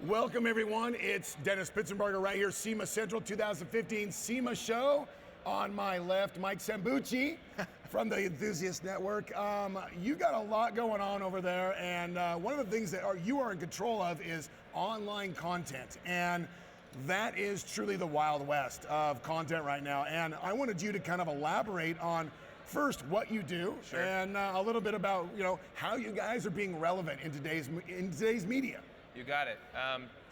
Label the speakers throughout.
Speaker 1: Welcome everyone, it's Dennis Pittsenbarger right here, SEMA Central 2015 SEMA show. On my left, Mike Sabounchi from the Enthusiast Network. You got a lot going on over there, and one of the things that you are in control of is online content, and that is truly the Wild West of content right now. And I wanted you to kind of elaborate on first what you do,
Speaker 2: sure,
Speaker 1: and a little bit about how you guys are being relevant in today's media.
Speaker 2: You got it.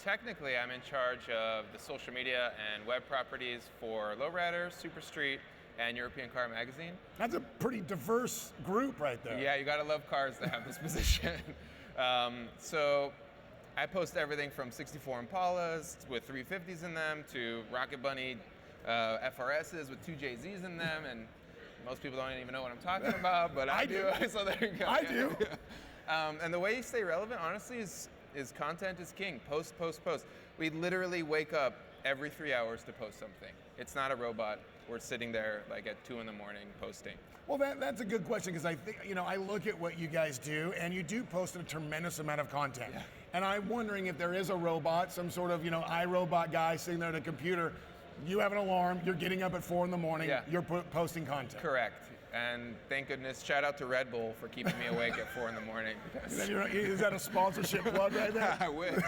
Speaker 2: Technically, I'm in charge of the social media and web properties for Lowrider, Super Street, and European Car Magazine.
Speaker 1: That's a pretty diverse group right there.
Speaker 2: Yeah, you gotta love cars to have this position. So I post everything from 64 Impalas with 350s in them to Rocket Bunny FRSs with 2 JZs in them, and most people don't even know what I'm talking about, but I do. So there you go.
Speaker 1: I do.
Speaker 2: And the way you stay relevant, honestly, is content is king. Post, post, post. We literally wake up every 3 hours to post something. It's not a robot. We're sitting there like at 2 in the morning posting.
Speaker 1: Well, that's a good question, because I think, I look at what you guys do, and you do post a tremendous amount of content.
Speaker 2: Yeah.
Speaker 1: And I'm wondering if there is a robot, some sort of, iRobot guy sitting there at a computer. You have an alarm, you're getting up at 4 in the morning,
Speaker 2: yeah,
Speaker 1: you're posting content.
Speaker 2: Correct. And thank goodness, shout out to Red Bull for keeping me awake at 4 in the morning.
Speaker 1: Is that a sponsorship plug right there?
Speaker 2: I wish,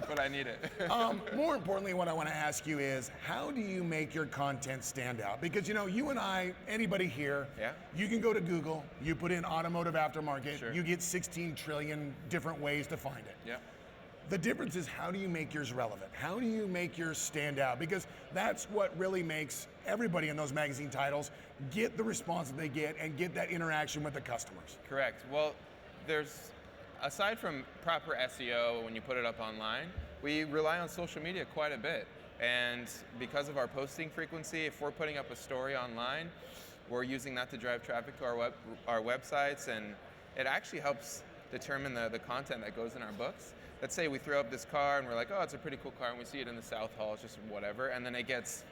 Speaker 2: but I need it.
Speaker 1: More importantly, what I want to ask you is, how do you make your content stand out? Because, you and I, anybody here,
Speaker 2: yeah,
Speaker 1: you can go to Google, you put in automotive aftermarket,
Speaker 2: sure,
Speaker 1: you get 16 trillion different ways to find it.
Speaker 2: Yeah.
Speaker 1: The difference is, how do you make yours relevant? How do you make yours stand out? Because that's what really makes everybody in those magazine titles get the response that they get and get that interaction with the customers.
Speaker 2: Correct. Well, aside from proper SEO when you put it up online, we rely on social media quite a bit. And because of our posting frequency, if we're putting up a story online, we're using that to drive traffic to our websites, and it actually helps determine the content that goes in our books. Let's say we throw up this car and we're like, oh, it's a pretty cool car, and we see it in the South Hall, it's just whatever, and then it gets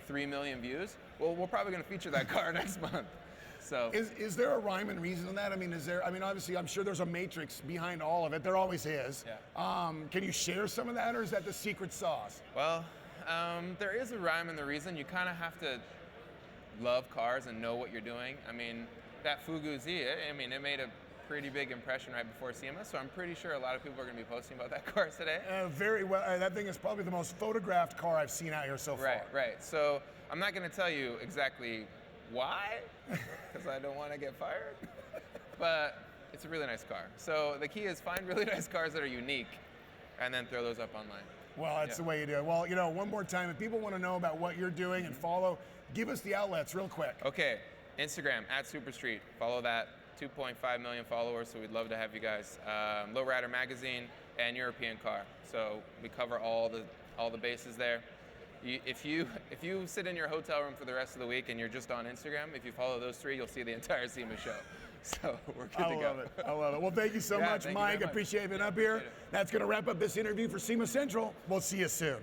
Speaker 2: 3 million views. Well, we're probably going to feature that car next month. So
Speaker 1: is there a rhyme and reason in that? Obviously, I'm sure there's a matrix behind all of it. There always is.
Speaker 2: Yeah.
Speaker 1: Can you share some of that, or is that the secret sauce?
Speaker 2: Well, there is a rhyme and the reason. You kind of have to love cars and know what you're doing. That Fugu Z, it made a pretty big impression right before SEMA, so I'm pretty sure a lot of people are going to be posting about that car today.
Speaker 1: Very well. That thing is probably the most photographed car I've seen out here so far.
Speaker 2: Right. So I'm not going to tell you exactly why, because I don't want to get fired, but it's a really nice car. So the key is find really nice cars that are unique and then throw those up online.
Speaker 1: Well, that's the way you do it. Well, one more time, if people want to know about what you're doing and follow, give us the outlets real quick.
Speaker 2: Okay, Instagram, @SuperStreet. Follow that. 2.5 million followers, so we'd love to have you guys. Lowrider Magazine and European Car. So we cover all the bases there. If you sit in your hotel room for the rest of the week and you're just on Instagram, if you follow those 3, you'll see the entire SEMA show. So we're good to go.
Speaker 1: I love it. Well, thank you so much, Mike. Appreciate being up here. That's going to wrap up this interview for SEMA Central. We'll see you soon.